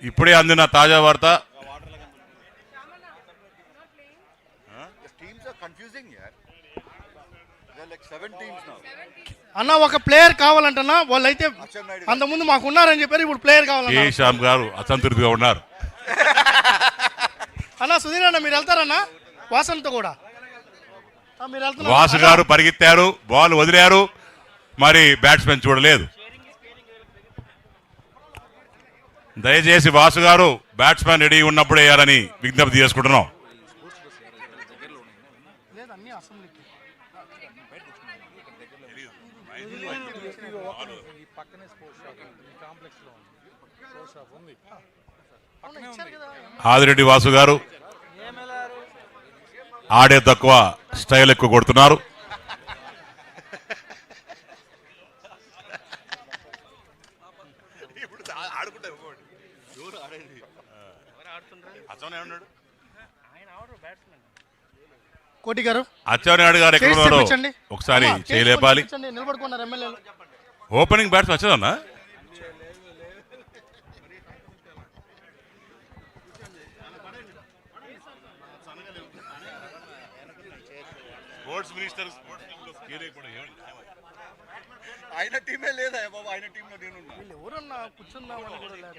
ఇప్పుడే అందిన తాజా వార్త. అన్న ఒక ప్లేయర్ కావాలంటన్నా వాళ్ళైతే అంతకుముందు మాకు ఉన్నారని చెప్పారు, ఇప్పుడు ప్లేయర్ కావాలన్నా. శ్యామ్ గారు అసంతృప్తిగా ఉన్నారు. అన్న సుధీర్ అన్న మీరు వెళ్తారన్నా వాసనతో కూడా? వాసు గారు పరిగెత్తారు, బాల్ వదిలారు, మరి బ్యాట్స్మెన్ చూడలేదు. దయచేసి వాసు గారు బ్యాట్స్మెన్ రెడీ ఉన్నప్పుడు వేయాలని విజ్ఞప్తి చేసుకుంటున్నాం. ఆదిరెడ్డి వాసు గారు ఆడే తక్కువ స్టైల్ ఎక్కువ కొడుతున్నారు. కోటి గారు, అచ్చెన్నాయుడు గారు ఎక్కడ ఉన్నారో ఒకసారి చేయలేపాలి. Opening bats వచ్చేదన్నా?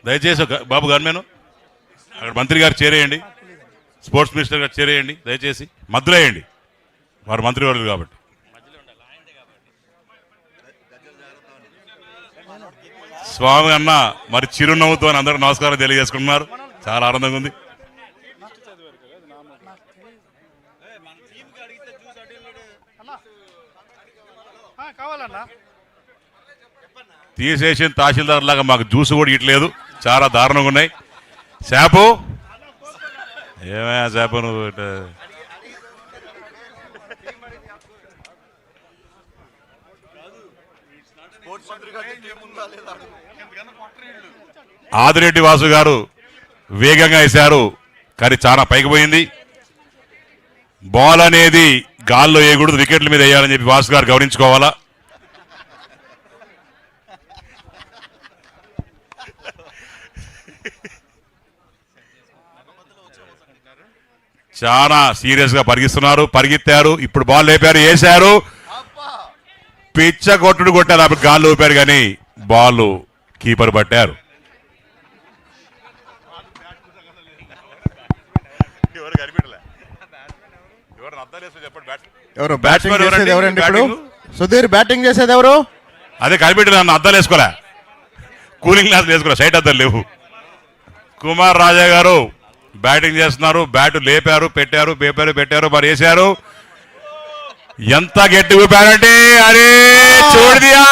దయచేసి బాబు గవర్నమెంట్ అక్కడ మంత్రి గారు చేరేయండి, స్పోర్ట్స్ మినిస్టర్ గారు చేరేయండి, దయచేసి మధ్యలో వేయండి, వారు మంత్రివర్యులు కాబట్టి. స్వామి అన్న మరి చిరునవ్వుతో అని అందరూ నమస్కారం తెలియజేసుకుంటున్నారు. చాలా ఆనందంగా ఉంది. తీసేసిన తహసీల్దార్ లాగా మాకు జ్యూస్ కూడా ఇట్లేదు, చాలా దారుణంగా ఉన్నాయి. శాపు ఏమయ్యా శాపు నువ్వు? ఆదిరెడ్డి వాసు గారు వేగంగా వేశారు, కానీ చాలా పైకి పోయింది. బాల్ అనేది గాల్లో వేయకూడదు, వికెట్ల మీద వేయాలని చెప్పి వాసు గారు గమనించుకోవాలా. చాలా సీరియస్ గా పరిగిస్తున్నారు, పరిగెత్తారు, ఇప్పుడు బాల్ లేపారు, వేశారు, పిచ్చ కొట్టుడు కొట్టారు, అప్పుడు గాల్లో ఊపారు, కానీ బాల్ కీపర్ పట్టారు. ఎవరు బ్యాటింగ్ చేసేది ఎవరండి ఇప్పుడు? సుధీర్ బ్యాటింగ్ చేసేది ఎవరు? అదే కనిపెట్టిన అద్దాలు వేసుకోలే, కూలింగ్ గ్లాస్ వేసుకోలే, సైట్ అద్దాలు లేవు. కుమార్ రాజా గారు బ్యాటింగ్ చేస్తున్నారు, బ్యాట్ లేపారు, పెట్టారు, పేపారు, పెట్టారు, మరి వేశారు. ఎంత గట్టి ఊపారంటే అరే छोड़ दिया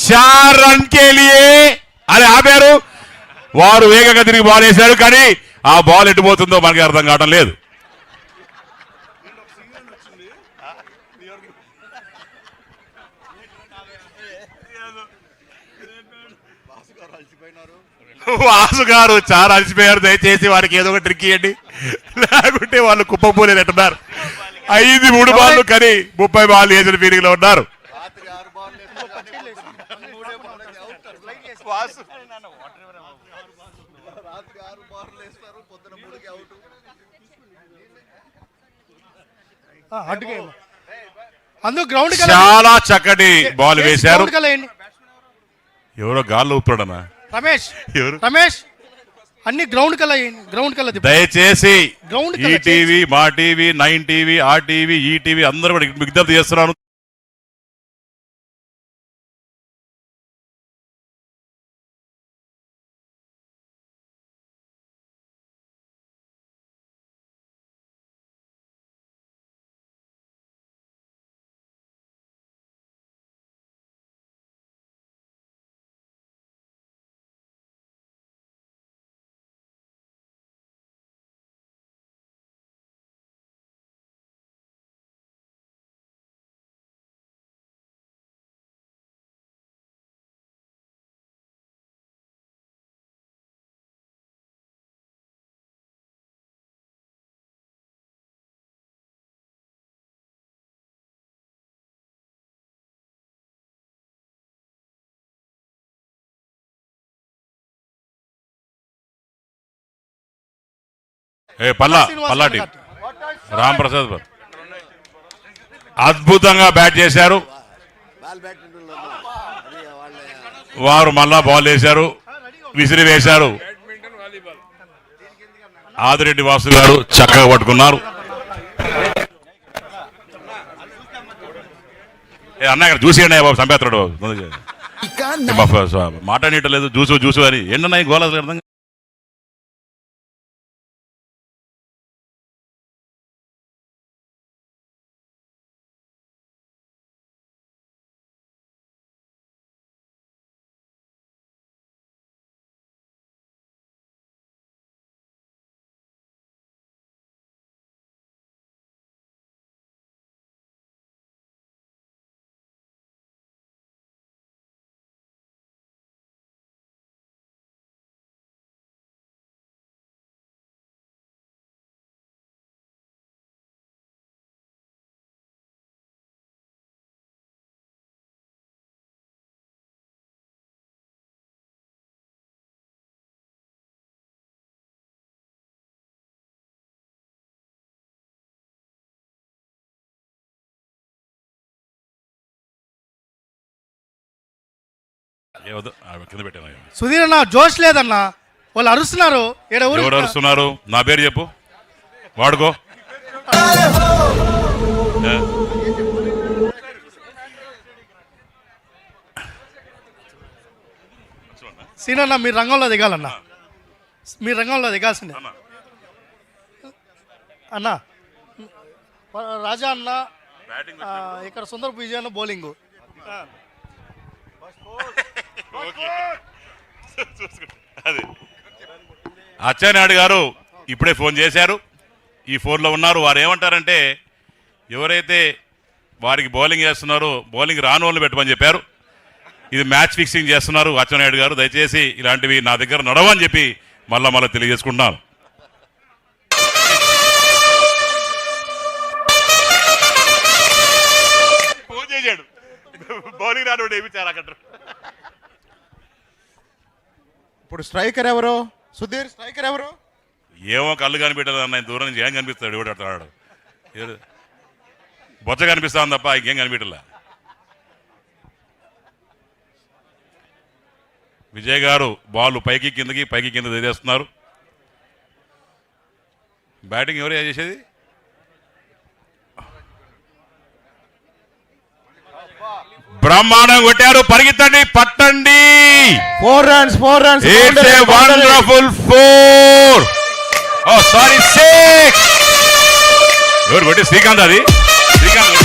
4 రన్ కే లియే అని ఆపారు. వారు వేగంగా తిరిగి బాల్ వేశారు, కానీ ఆ బాల్ ఎటుపోతుందో మనకి అర్థం కావడం లేదు. వాసు గారు చాలా అలసిపోయారు, దయచేసి వారికి ఏదో ఒక ట్రిక్ ఇవ్వండి, లేకుంటే వాళ్ళు కుప్పపోలేదంటున్నారు. 5 3 బాల్లు కానీ 30 బాల్ వేసిన ఫీలింగ్ లో ఉన్నారు. చాలా చక్కటి బాల్ వేశారు. ఎవరో గాల్లో ఊపాడనా? రమేష్ అన్ని గ్రౌండ్ కల్లా దయచేసి ఈటీవీ, మా టీవీ, 9 టీవీ, ఆ టీవీ, ఈ టీవీ అందరూ కూడా విజ్ఞప్తి చేస్తున్నాను. పల్లాటి రాంప్రసాద్ అద్భుతంగా బ్యాట్ చేశారు. వారు మళ్ళా బాల్ వేశారు, విసిరి వేశారు. ఆదిరెడ్డి వాసు గారు చక్కగా పట్టుకున్నారు. అన్న ఇక్కడ చూసేయండి బాబు, సంపేత్రుడు మాట్లాడేయట్లేదు. చూసు అని ఏంటన్నా గోళ అర్థం. కింద పెట్టాను. సుధీర్ అన్న జోష్ లేదన్నా, వాళ్ళు అరుస్తున్నారు. ఎవరు అరుస్తున్నారు? నా పేరు చెప్పు, వాడుకో. సీనన్న మీరు రంగంలో దిగాలన్నా, మీరు రంగంలో దిగాల్సిందే అన్న. రాజా అన్న ఇక్కడ సుందర్ విజయ్ అన్న బౌలింగ్. అచ్చెన్నాయుడు గారు ఇప్పుడే ఫోన్ చేశారు, ఈ ఫోన్లో ఉన్నారు. వారు ఏమంటారంటే ఎవరైతే వారికి బౌలింగ్ చేస్తున్నారో బౌలింగ్ రాని వాళ్ళని పెట్టమని చెప్పారు. ఇది మ్యాచ్ ఫిక్సింగ్ చేస్తున్నారు అచ్చెన్నాయుడు గారు. దయచేసి ఇలాంటివి నా దగ్గర నడవని చెప్పి మళ్ళా తెలియజేసుకుంటున్నాను. ఫోన్ చేశాడు, బౌలింగ్ రాని వాడు ఏమి చాలా. ఇప్పుడు స్ట్రైకర్ ఎవరు? సుధీర్ స్ట్రైకర్ ఎవరు? ఏమో కళ్ళు కనిపెట్టాలి అన్న, దూరం నుంచి ఏం కనిపిస్తాడు ఎవడు అట్లాడు. బొచ్చ కనిపిస్తాను తప్ప ఇంకేం కనిపించలే. విజయ్ గారు బాల్ పైకి కింద తెదేస్తున్నారు. బ్యాటింగ్ ఎవరు చేసేది? బ్రహ్మాండం కొట్టారు, పరిగెత్తండి, పట్టండి. 4 runs. It's a wonderful 4. Oh, sorry, 6. ఎవరు కొట్టి? శ్రీకాంత్. అది శ్రీకాంత్.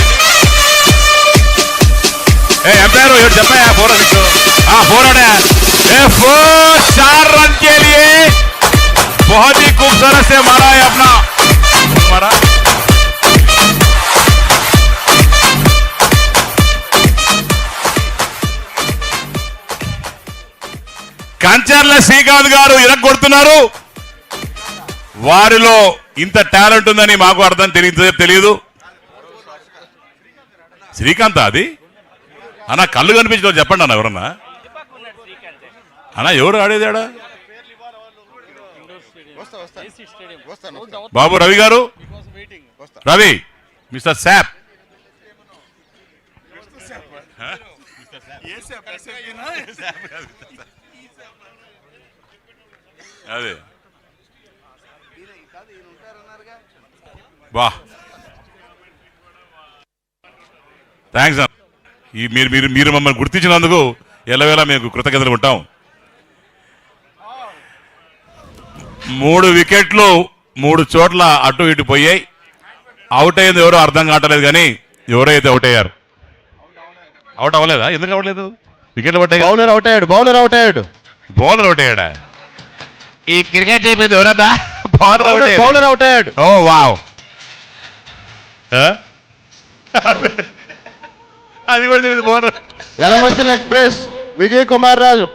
ఎంపైర్ ఎవరు చెప్పాయా? 4 or 6? 4 आना है. 4 रन के लिए बहुत ही खूबसूरत से मारा है अपना मारा. కంచర్ల శ్రీకాంత్ గారు ఇరగొడుతున్నారు. వారిలో ఇంత టాలెంట్ ఉందని మాకు అర్థం తెలియదు. శ్రీకాంత్ అది అన్న, కళ్ళు కనిపించడం చెప్పండి అన్న. ఎవరన్నా అన్న, ఎవరు ఆడేదాడా? బాబు రవి గారు, రవి, మిస్టర్ శాప్. అదే వా, థ్యాంక్స్ అన్న. మీరు మమ్మల్ని గుర్తించినందుకు ఎల్లవేళ మేము కృతజ్ఞతలు ఉంటాం. 3 వికెట్లు 3 చోట్ల అటు ఇటు పోయాయి. అవుట్ అయ్యింది ఎవరో అర్థం కావట్లేదు, కానీ ఎవరైతే అవుట్ అయ్యారు. అవుట్ అవ్వలేదా? ఎందుకు అవ్వలేదు? వికెట్లు పట్టాయి. బౌలర్ అవుట్ అయ్యాడా? ఈ క్రికెట్ అయిపోయింది. ఎవరన్నా బౌలర్ అవుట్ అయ్యాడు. ఓ వావ్, అది కూడా తెలియదు. Bowler ఎలమస్తి express Vijay Kumar Raju.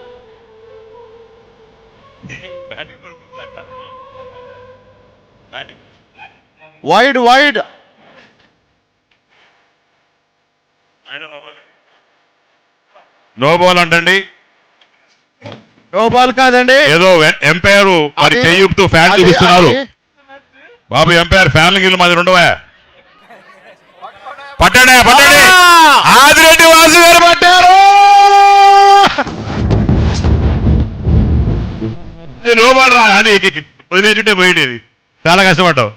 Wide no ball అంటండి. నో బాల్ కాదండి, ఏదో ఎంపైర్ మరి చేయుపుతూ ఫ్యాన్ చూపిస్తున్నారు. బాబు ఎంపైర్ ఫ్యామిలీ గిల్లు మాది రెండవా పట్టండి పట్టండి ఆదిరెడ్డి వాసు గారు పట్టారు లోపడరా అని వదిలేచుంటే పోయేది చాలా కష్టపడ్డావు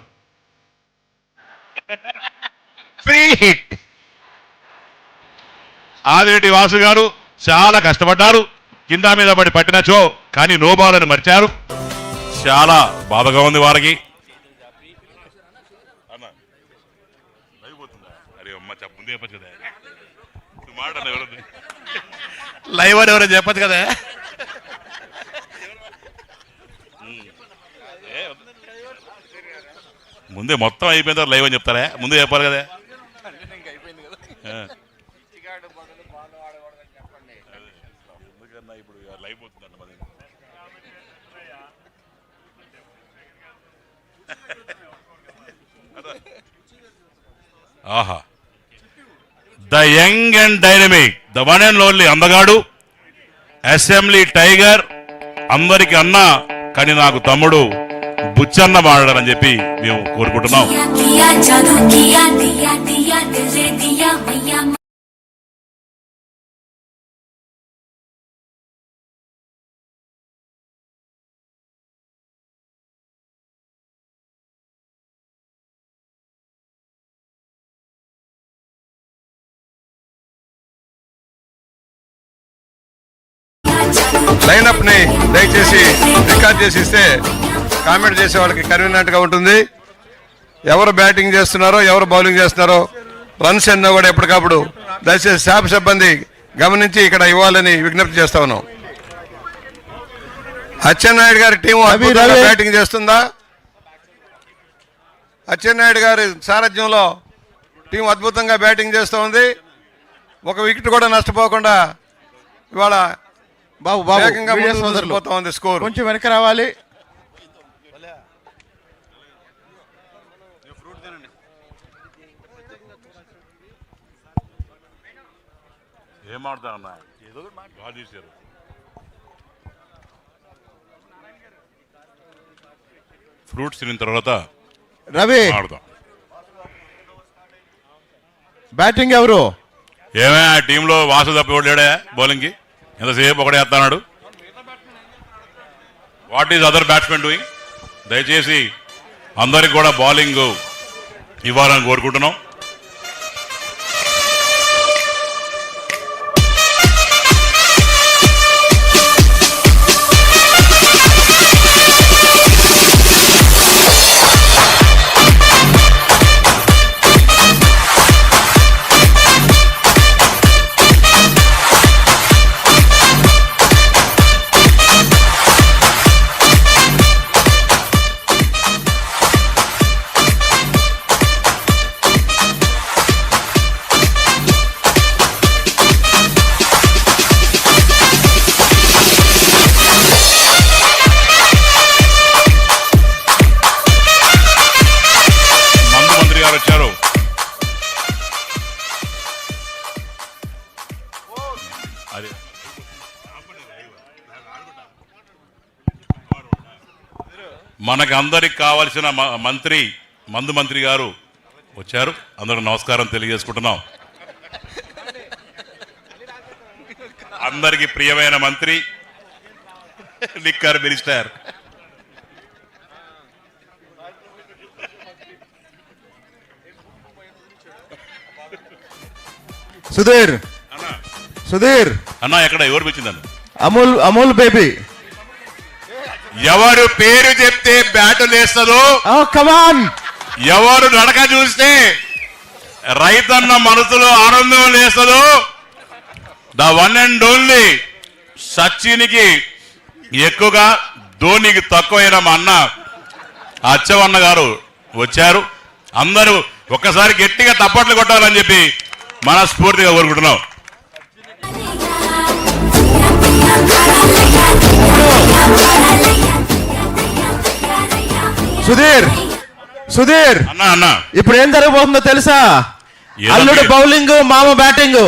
ఆదిరెడ్డి వాసు గారు చాలా కష్టపడ్డారు కింద మీద పడి పట్టినచో కానీ నోబాలని మర్చారు చాలా బాధగా ఉంది వారికి ముందే చెప్పచ్చు కదా మాట లైవ్ అని ఎవరైనా చెప్పచ్చు కదా ముందే మొత్తం అయిపోయిన తర్వాత లైవ్ అని చెప్తారా ముందే చెప్పాలి కదా ఇప్పుడు లైవ్ పోతుందండి మరి ఆహా the young and dynamic the one and only అందగాడు అసెంబ్లీ టైగర్ అందరికి అన్న కానీ నాకు తమ్ముడు బుచ్చన్న మాట్లాడాలని చెప్పి మేము కోరుకుంటున్నాం లైనప్ ని దయచేసి రికార్డ్ చేసి ఇస్తే కామెంట్ చేసే వాళ్ళకి కన్వీనియంట్ గా ఉంటుంది ఎవరు బ్యాటింగ్ చేస్తున్నారో ఎవరు బౌలింగ్ చేస్తున్నారో రన్స్ ఎన్నో కూడా ఎప్పటికప్పుడు దయచేసి శాప్ సిబ్బంది గమనించి ఇక్కడ ఇవ్వాలని విజ్ఞప్తి చేస్తా ఉన్నాం అచ్చెన్నాయుడు గారి టీం బ్యాటింగ్ చేస్తుందా అచ్చెన్నాయుడు గారి సారథ్యంలో టీం అద్భుతంగా బ్యాటింగ్ చేస్తూ ఉంది ఒక వికెట్ కూడా నష్టపోకుండా ఇవాళ బాబు బాబు వేగంగా మీడియా ముందుకు సోదరులు పోతా ఉంది స్కోర్ కొంచెం వెనక రావాలి ఏం ఆడతానన్నా ఏదో బాగా చేశారు ఫ్రూట్స్ తిన్న తర్వాత రవి ఆడదాం బ్యాటింగ్ ఎవరు ఏమే ఆ టీంలో వాసు తప్పి లేడా బౌలింగ్ కి ఎంతసేపు ఒకటే వేస్తున్నాడు what is other batsmen doing దయచేసి అందరికి కూడా బౌలింగ్ ఇవ్వాలని కోరుకుంటున్నాం మనకు అందరికి కావాల్సిన మందు మంత్రి గారు వచ్చారు అందరూ నమస్కారం తెలియజేసుకుంటున్నాం అందరికి ప్రియమైన మంత్రి లిక్కర్ మినిస్టర్ సుధీర్ సుధీర్ అన్నా ఎక్కడ ఎవరు పిలిచిందన్న అమూల్ అమూల్ బేబీ ఎవరు పేరు చెప్తే బ్యాటు లేస్తుందో కమాన్ ఎవరు నడక చూస్తే రైతన్న మనసులో ఆనందం లేస్తుందో ద వన్ అండ్ ఓన్లీ సచిన్కి ఎక్కువగా ధోనికి తక్కువైన మా అన్న అచ్చవన్న గారు వచ్చారు అందరూ ఒక్కసారి గట్టిగా తప్పట్లు కొట్టాలని చెప్పి మనస్ఫూర్తిగా కోరుకుంటున్నాం సుధీర్ సుధీర్ అన్నా అన్న ఇప్పుడు ఏం జరగబోతుందో తెలుసా అల్లుడు బౌలింగ్ మామ బ్యాటింగ్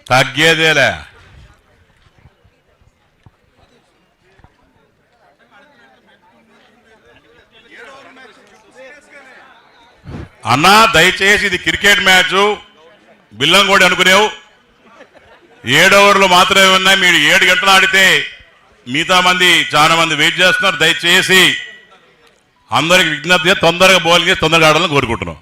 తగ్గేదేలే అన్నా దయచేసి ఇది క్రికెట్ మ్యాచ్ బిల్లం కూడా అనుకునేవు 7 ఓవర్లు మాత్రమే ఉన్నాయి. మీరు 7 గంటలు ఆడితే మిగతా మంది చాలా మంది వెయిట్ చేస్తున్నారు. దయచేసి అందరికి విజ్ఞప్తి తొందరగా బౌలింగ్ చేసి తొందరగా ఆడాలని కోరుకుంటున్నాం.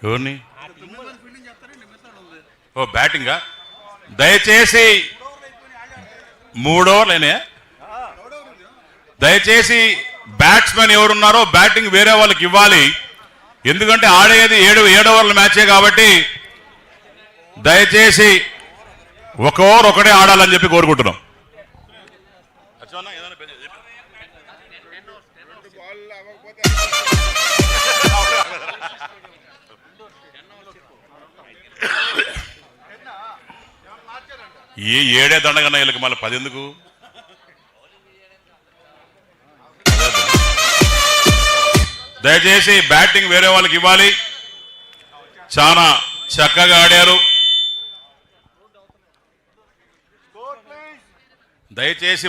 ఎవరిని ఓ బ్యాటింగా దయచేసి 3 ఓవర్లేనే దయచేసి బ్యాట్స్మెన్ ఎవరున్నారో బ్యాటింగ్ వేరే వాళ్ళకి ఇవ్వాలి. ఎందుకంటే ఆడేది 7 ఓవర్ల మ్యాచే కాబట్టి దయచేసి 1 ఓవర్ ఒకటే ఆడాలని చెప్పి కోరుకుంటున్నాం. ఈ 7 దండగన్న వీళ్ళకి మళ్ళీ 10 ఎందుకు? దయచేసి బ్యాటింగ్ వేరే వాళ్ళకి ఇవ్వాలి. చాలా చక్కగా ఆడారు. దయచేసి